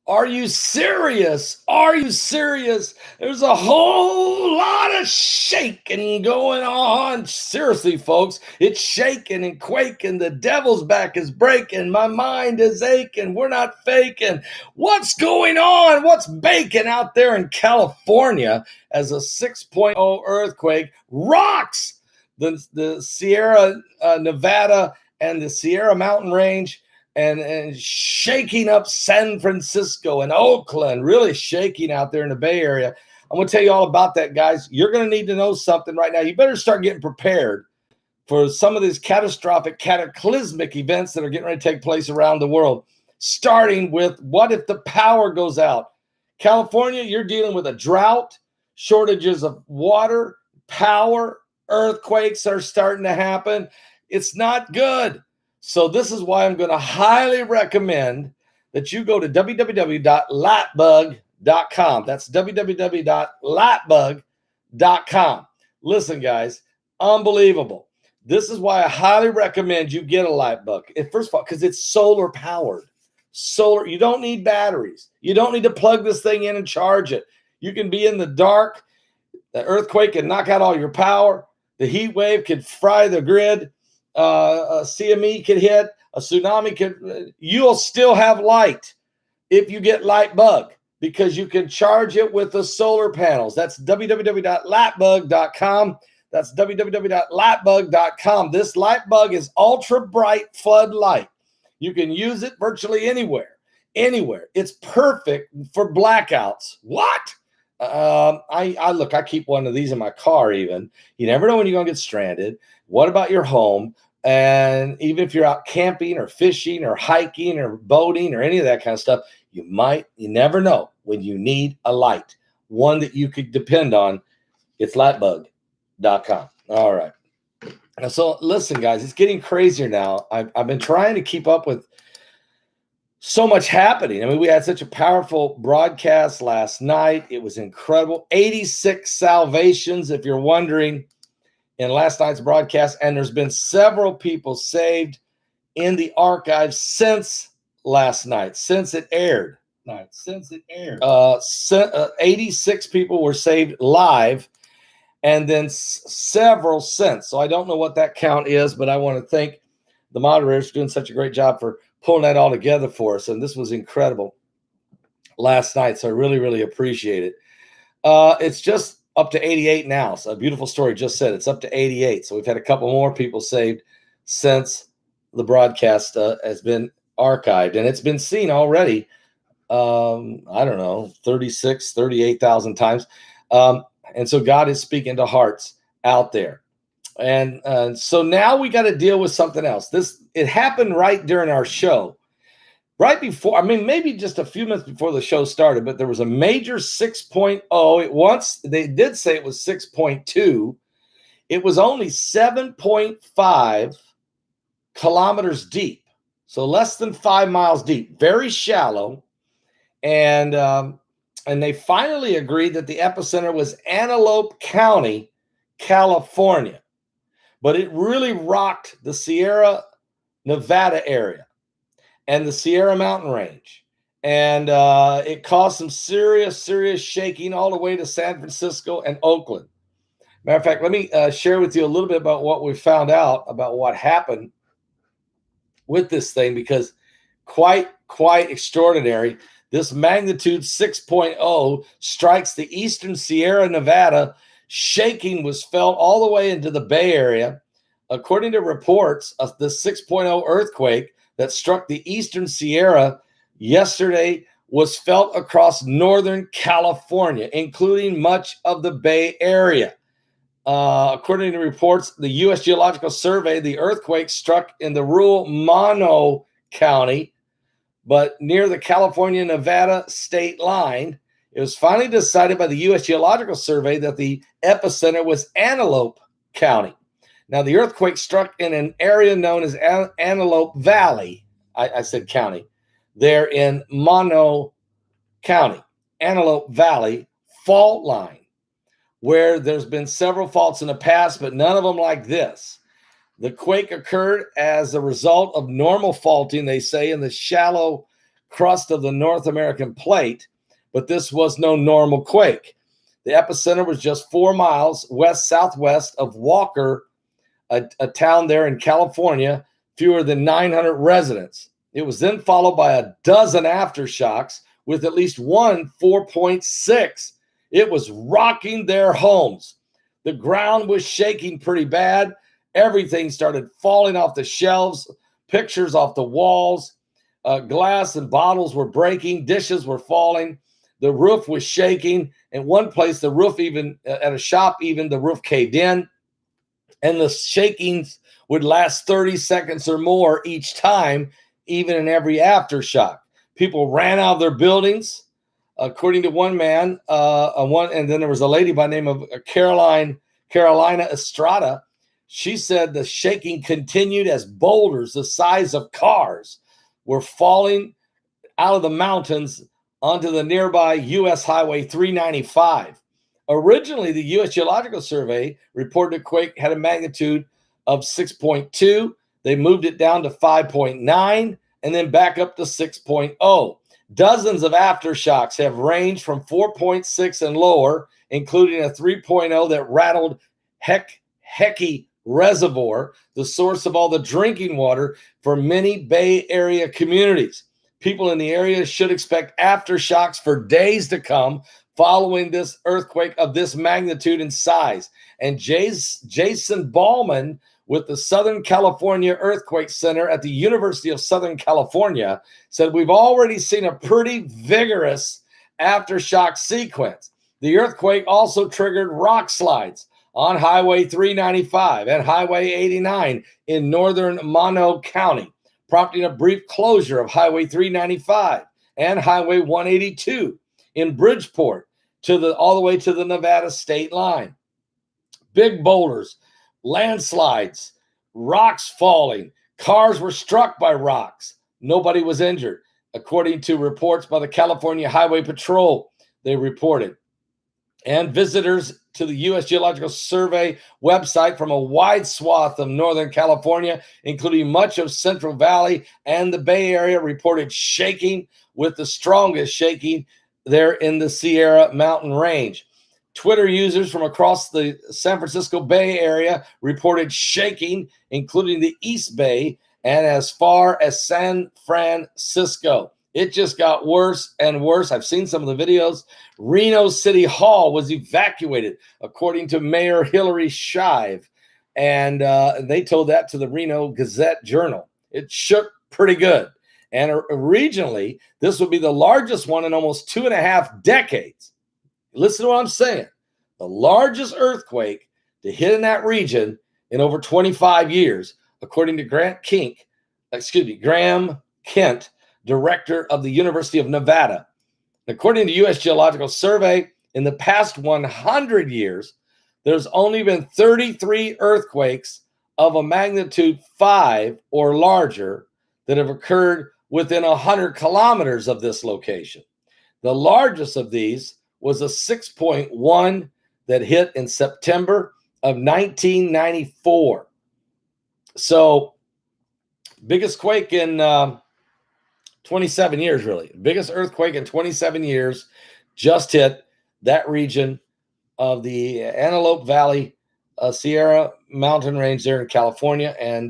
Are you serious? Are you serious? There's a whole lot of shaking going on. Seriously, folks, it's shaking and quaking. The devil's back is breaking. My mind is aching. We're not faking. What's going on? What's baking out there in California as a 6.0 earthquake rocks the Sierra Nevada and the Sierra Mountain Range? And shaking up San Francisco and Oakland, really shaking out there in the Bay Area. I'm going to tell you all about that, guys. You're going to need to know something right now. You better start getting prepared for some of these catastrophic, cataclysmic events that are getting ready to take place around the world, starting with what if the power goes out? California, you're dealing with a drought, shortages of water, power, earthquakes are starting to happen. It's not good. So this is why I'm going to highly recommend that you go to www.lightbug.com. That's www.lightbug.com. Listen, guys, unbelievable. This is why I highly recommend you get a Lightbug. First of all, because it's solar powered. Solar, you don't need batteries. You don't need to plug this thing in and charge it. You can be in the dark. The earthquake can knock out all your power. The heat wave can fry the grid. A CME could hit, a tsunami could, you'll still have light if you get Lightbug because you can charge it with the solar panels. That's www.lightbug.com. That's www.lightbug.com. This Lightbug is ultra bright floodlight. You can use it virtually anywhere. It's perfect for blackouts. What? I keep one of these in my car even. You never know when you're going to get stranded. What about your home? And even if you're out camping or fishing or hiking or boating or any of that kind of stuff, you never know when you need a light, one that you could depend on. It's lightbug.com. All right. So listen, guys, it's getting crazier now. I've been trying to keep up with so much happening. I mean, we had such a powerful broadcast last night. It was incredible. 86 salvations, if you're wondering, in last night's broadcast, and there's been several people saved in the archives since last night, since it aired. 86 people were saved live, and then several since. So I don't know what that count is, but I want to thank the moderators for doing such a great job for pulling that all together for us. And this was incredible last night, so I really, really appreciate it. It's just up to 88 now. So a beautiful story just said it's up to 88. So we've had a couple more people saved since the broadcast has been archived, and it's been seen already. I don't know, 38,000 times. And so God is speaking to hearts out there. And so now we got to deal with something else. It happened right during our show. Right before, maybe just a few minutes before the show started, but there was a major 6.0. They did say it was 6.2. It was only 7.5 kilometers deep. So less than 5 miles deep, very shallow. And they finally agreed that the epicenter was Antelope County, California. But it really rocked the Sierra Nevada area and the Sierra Mountain Range. And it caused some serious shaking all the way to San Francisco and Oakland. Matter of fact, let me share with you a little bit about what we found out about what happened with this thing, because quite extraordinary. This magnitude 6.0 strikes the eastern Sierra Nevada. Shaking was felt all the way into the Bay Area. According to reports, the 6.0 earthquake that struck the eastern Sierra yesterday was felt across northern California, including much of the Bay Area. According to reports, the U.S. Geological Survey, the earthquake struck in the rural Mono County, but near the California-Nevada state line. It was finally decided by the U.S. Geological Survey that the epicenter was Antelope County. Now, the earthquake struck in an area known as Antelope Valley. I said county. There in Mono County, Antelope Valley fault line, where there's been several faults in the past, but none of them like this. The quake occurred as a result of normal faulting, they say, in the shallow crust of the North American plate, but this was no normal quake. The epicenter was just 4 miles west-southwest of Walker, a town there in California, fewer than 900 residents. It was then followed by a dozen aftershocks with at least one 4.6. It was rocking their homes. The ground was shaking pretty bad. Everything started falling off the shelves, pictures off the walls, glass and bottles were breaking, dishes were falling. The roof was shaking. In one place, the roof even, at a shop, even the roof caved in. And the shakings would last 30 seconds or more each time, even in every aftershock. People ran out of their buildings. According to one man, and then there was a lady by the name of Carolina Estrada. She said the shaking continued as boulders the size of cars were falling out of the mountains onto the nearby U.S. Highway 395. Originally, the U.S. Geological Survey reported the quake had a magnitude of 6.2. They moved it down to 5.9 and then back up to 6.0. Dozens of aftershocks have ranged from 4.6 and lower, including a 3.0 that rattled Pkwy Reservoir, the source of all the drinking water for many Bay Area communities. People in the area should expect aftershocks for days to come following this earthquake of this magnitude and size. And Jason Ballman with the Southern California Earthquake Center at the University of Southern California said, we've already seen a pretty vigorous aftershock sequence. The earthquake also triggered rock slides on Highway 395 and Highway 89 in northern Mono County, prompting a brief closure of Highway 395 and Highway 182 in Bridgeport all the way to the Nevada state line. Big boulders, landslides, rocks falling, cars were struck by rocks. Nobody was injured, according to reports by the California Highway Patrol, they reported. And visitors to the U.S. Geological Survey website from a wide swath of Northern California, including much of Central Valley and the Bay Area, reported shaking, with the strongest shaking there in the Sierra Mountain Range. Twitter users from across the San Francisco Bay Area reported shaking, including the East Bay and as far as San Francisco. It just got worse and worse. I've seen some of the videos. Reno City Hall was evacuated, according to Mayor Hillary Shive. And they told that to the Reno Gazette-Journal. It shook pretty good. And regionally, this would be the largest one in almost 2.5 decades. Listen to what I'm saying. The largest earthquake to hit in that region in over 25 years, according to Graham Kent, director of the University of Nevada. According to U.S. Geological Survey, in the past 100 years, there's only been 33 earthquakes of a magnitude 5 or larger that have occurred within 100 kilometers of this location. The largest of these was a 6.1 that hit in September of 1994. So, biggest quake in 27 years, really. Biggest earthquake in 27 years just hit that region of the Antelope Valley, Sierra Mountain Range there in California. And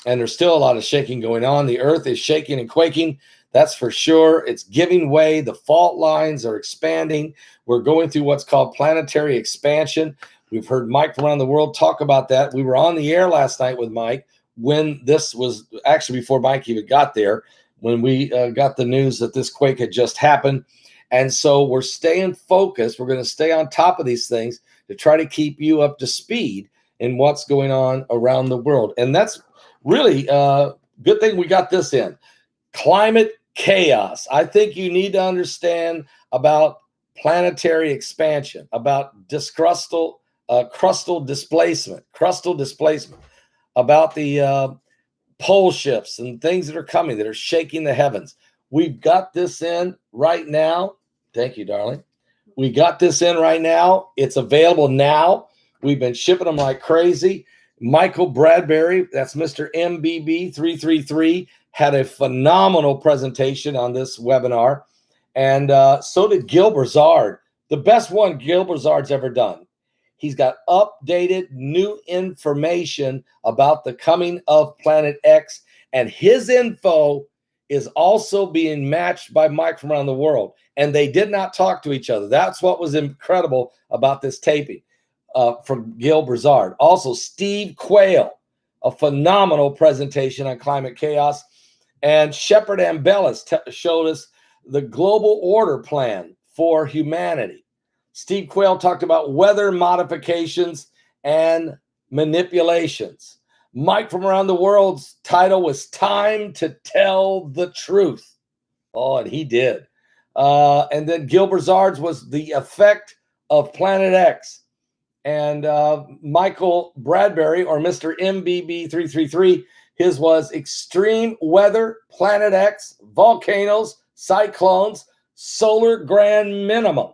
there's still a lot of shaking going on. The earth is shaking and quaking. That's for sure. It's giving way. The fault lines are expanding. We're going through what's called planetary expansion. We've heard Mike from around the world talk about that. We were on the air last night with Mike when this was actually before Mike even got there, when we got the news that this quake had just happened. And so we're staying focused. We're going to stay on top of these things to try to keep you up to speed in what's going on around the world. And that's really a good thing we got this in. Climate chaos. I think you need to understand about planetary expansion, about crustal displacement, about the pole shifts and things that are coming that are shaking the heavens. We've got this in right now. Thank you, darling. We got this in right now. It's available now. We've been shipping them like crazy. Michael Bradbury, that's Mr. MBB333, had a phenomenal presentation on this webinar. And so did Gil Brazard, the best one Gil Brazard's ever done. He's got updated new information about the coming of Planet X, and his info is also being matched by Mike from around the world. And they did not talk to each other. That's what was incredible about this taping from Gil Brazard. Also, Steve Quayle, a phenomenal presentation on climate chaos. And Shepard Ambellis showed us the global order plan for humanity. Steve Quayle talked about weather modifications and manipulations. Mike from around the world's title was Time to Tell the Truth. Oh, and he did. And then Gil Brazard's was The Effect of Planet X. And Michael Bradbury, or Mr. MBB333, his was Extreme Weather, Planet X, Volcanoes, Cyclones, Solar Grand Minimum.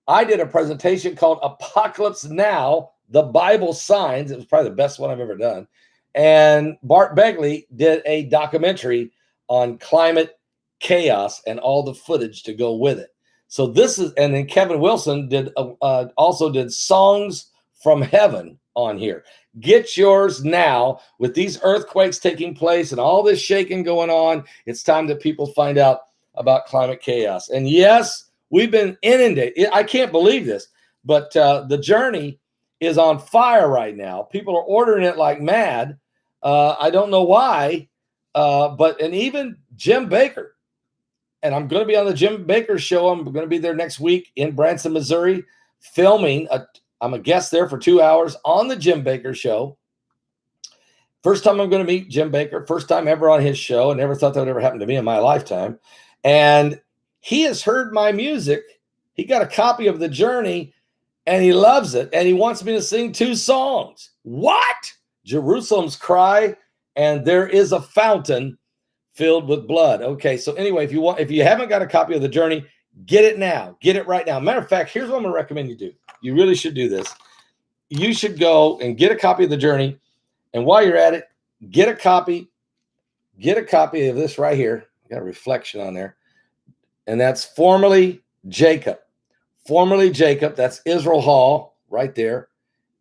I did a presentation called Apocalypse Now, the Bible Signs. It was probably the best one I've ever done. And Bart Begley did a documentary on climate chaos and all the footage to go with it. So this is, and then Kevin Wilson did also did Songs from Heaven on here. Get yours now. With these earthquakes taking place and all this shaking going on, it's time that people find out about climate chaos. And yes, we've been inundated. I can't believe this, but the journey is on fire right now. People are ordering it like mad. I don't know why, and even Jim Baker. And I'm going to be on the Jim Baker show. I'm going to be there next week in Branson, Missouri, filming. I'm a guest there for 2 hours on the Jim Baker show. First time I'm going to meet Jim Baker. First time ever on his show. I never thought that would ever happen to me in my lifetime. And he has heard my music. He got a copy of The Journey, and he loves it. And he wants me to sing 2 songs. What? Jerusalem's Cry and There Is a Fountain Filled with Blood. Okay, so anyway, if you haven't got a copy of The Journey, get it now. Get it right now. Matter of fact, here's what I'm going to recommend you do. You really should do this. You should go and get a copy of The Journey. And while you're at it, get a copy of this right here. I got a reflection on there. And that's Formerly Jacob. Formerly Jacob, that's Israel Hall right there.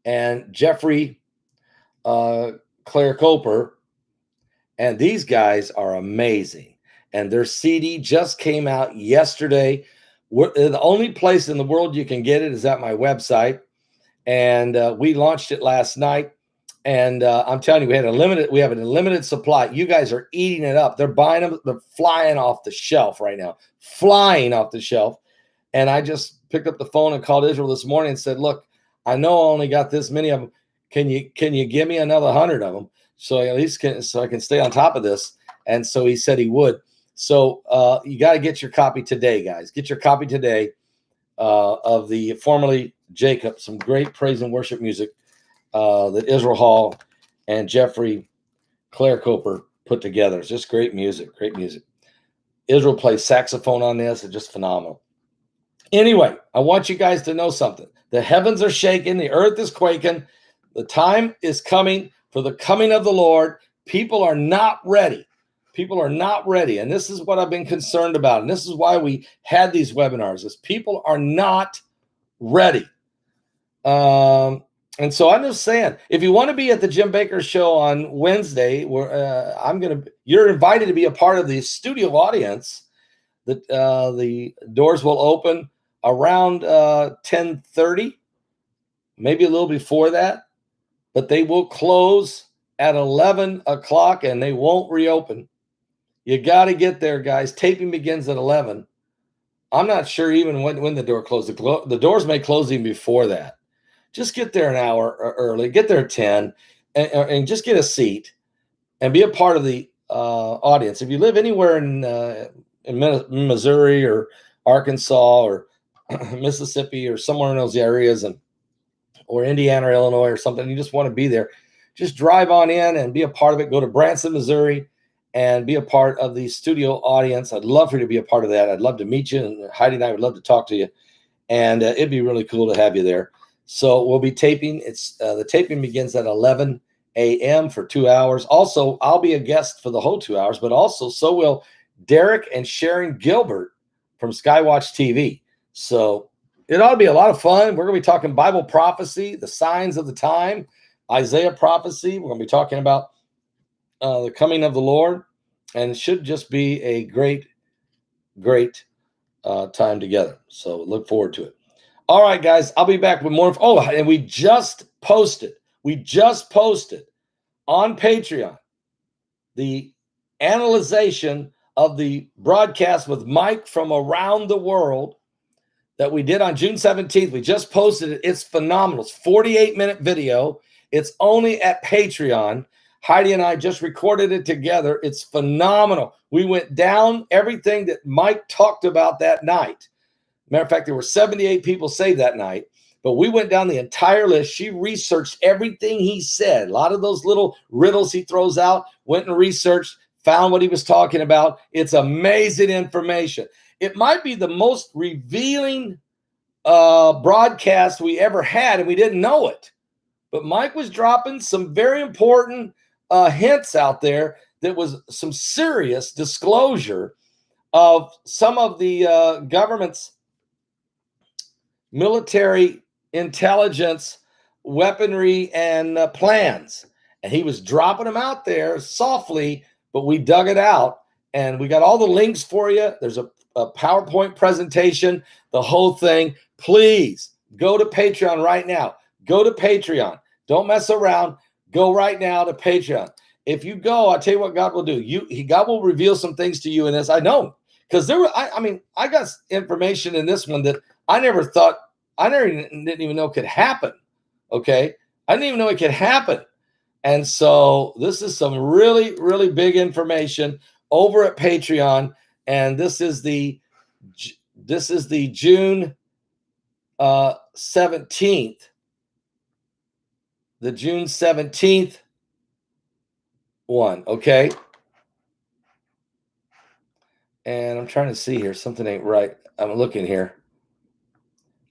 And Jeffrey Claire Coper. And these guys are amazing. And their CD just came out yesterday. The only place in the world you can get it is at my website. And we launched it last night. And I'm telling you, we have a limited supply. You guys are eating it up. They're buying them. They're flying off the shelf right now. Flying off the shelf. And I just picked up the phone and called Israel this morning and said, look, I know I only got this many of them. Can you give me another 100 of them? So at least so I can stay on top of this. And so he said he would. So you got to get your copy today, guys. Get your copy today of the Formerly Jacob. Some great praise and worship music that Israel Hall and Jeffrey Claire Coper put together. It's just great music, great music. Israel plays saxophone on this. It's just phenomenal. Anyway, I want you guys to know something. The heavens are shaking. The earth is quaking. The time is coming for the coming of the Lord. People are not ready. People are not ready. And this is what I've been concerned about. And this is why we had these webinars, is people are not ready. And so I'm just saying, if you want to be at the Jim Baker show on Wednesday, you're invited to be a part of the studio audience. The doors will open around 10:30, maybe a little before that. But they will close at 11 o'clock and they won't reopen. You got to get there, guys. Taping begins at 11. I'm not sure even when the door closes. The doors may close even before that. Just get there an hour early. Get there at 10 and just get a seat and be a part of the audience. If you live anywhere in Missouri or Arkansas or Mississippi or somewhere in those areas, or Indiana or Illinois or something, you just want to be there, just drive on in and be a part of it. Go to Branson, Missouri, and be a part of the studio audience. I'd love for you to be a part of that. I'd love to meet you, and Heidi and I would love to talk to you. And it'd be really cool to have you there. So we'll be taping. The taping begins at 11 a.m. for 2 hours. Also, I'll be a guest for the whole 2 hours, but also so will Derek and Sharon Gilbert from Skywatch TV. So it ought to be a lot of fun. We're going to be talking Bible prophecy, the signs of the time, Isaiah prophecy. We're going to be talking about the coming of the Lord, and it should just be a great time together. So look forward to it. All right, guys, I'll be back with more. Oh, and we just posted on Patreon the analyzation of the broadcast with Mike from around the world that we did on June 17th. We just posted it. It's phenomenal. It's 48-minute video. It's only at Patreon. Heidi and I just recorded it together. It's phenomenal. We went down everything that Mike talked about that night. Matter of fact, there were 78 people saved that night, but we went down the entire list. She researched everything he said. A lot of those little riddles he throws out, went and researched, found what he was talking about. It's amazing information. It might be the most revealing broadcast we ever had, and we didn't know it. But Mike was dropping some very important hints out there that was some serious disclosure of some of the government's military intelligence, weaponry, and plans. And he was dropping them out there softly, but we dug it out, and we got all the links for you. There's a PowerPoint presentation, the whole thing. Please go to Patreon right now. Go to Patreon. Don't mess around. Go right now to Patreon. If you go, I'll tell you what God will do. God will reveal some things to you in this. I know, because I got information in this one that I didn't even know could happen. Okay. I didn't even know it could happen. And so this is some really, really big information over at Patreon. And this is the June 17th. The June 17th one. Okay. And I'm trying to see here. Something ain't right. I'm looking here.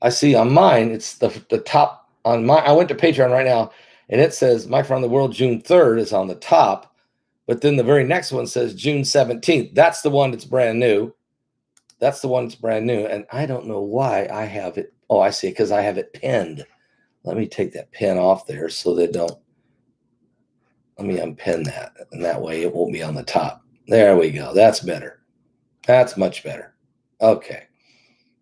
I see on mine, it's the top on my. I went to Patreon right now, and it says My Friend the World June 3rd is on the top, but then the very next one says June 17th. That's the one that's brand new. That's the one that's brand new, and I don't know why I have it. Oh, I see, because I have it pinned. Let me take that pin off there so they don't. Let me unpin that, and that way it won't be on the top. There we go. That's better. That's much better. Okay.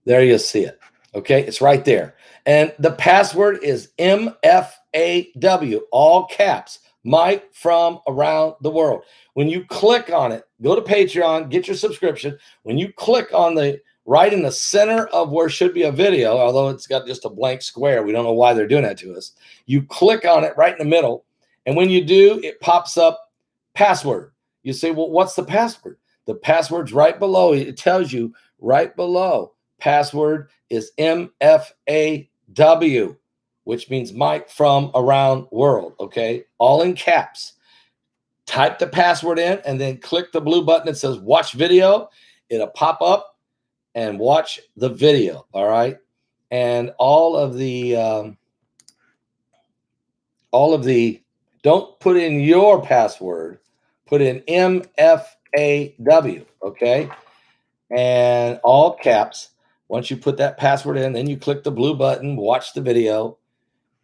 There you see it. Okay, it's right there. And the password is MFAW, all caps, Mike from around the world. When you click on it, go to Patreon, get your subscription. When you click on right in the center of where should be a video, although it's got just a blank square, we don't know why they're doing that to us. You click on it right in the middle. And when you do, it pops up password. You say, well, what's the password? The password's right below. It tells you right below. Password is MFAW, which means Mike from around world. Okay. All in caps. Type the password in and then click the blue button that says watch video. It'll pop up and watch the video. All right. And all of the, don't put in your password, put in MFAW. Okay. And all caps. Once you put that password in, then you click the blue button, watch the video.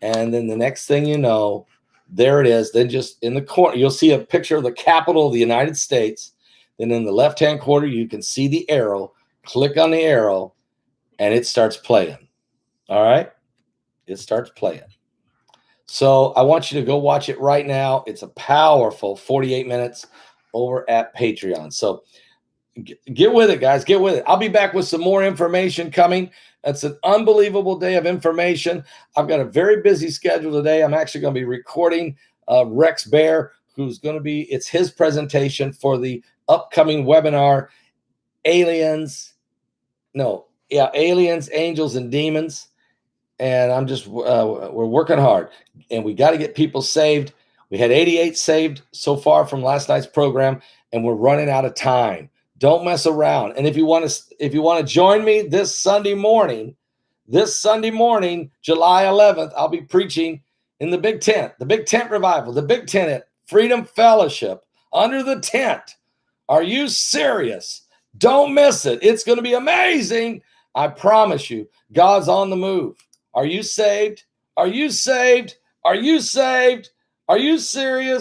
And then the next thing you know, there it is. Then just in the corner, you'll see a picture of the Capitol of the United States. Then in the left-hand corner, you can see the arrow. Click on the arrow, and it starts playing. All right? It starts playing. So I want you to go watch it right now. It's a powerful 48 minutes over at Patreon. So get with it, guys. Get with it. I'll be back with some more information coming. It's an unbelievable day of information. I've got a very busy schedule today. I'm actually going to be recording Rex Bear, who's going to be, it's his presentation for the upcoming webinar, Aliens, Angels, and Demons. And I'm just, we're working hard, and we got to get people saved. We had 88 saved so far from last night's program, and we're running out of time. Don't mess around. And if you want to join me this Sunday morning, This Sunday morning, July 11th, I'll be preaching in the big tent revival, the big tent at Freedom Fellowship, under the tent. Are you serious? Don't miss it. It's going to be amazing. I promise you, God's on the move. Are you saved? Are you saved? Are you saved? Are you serious?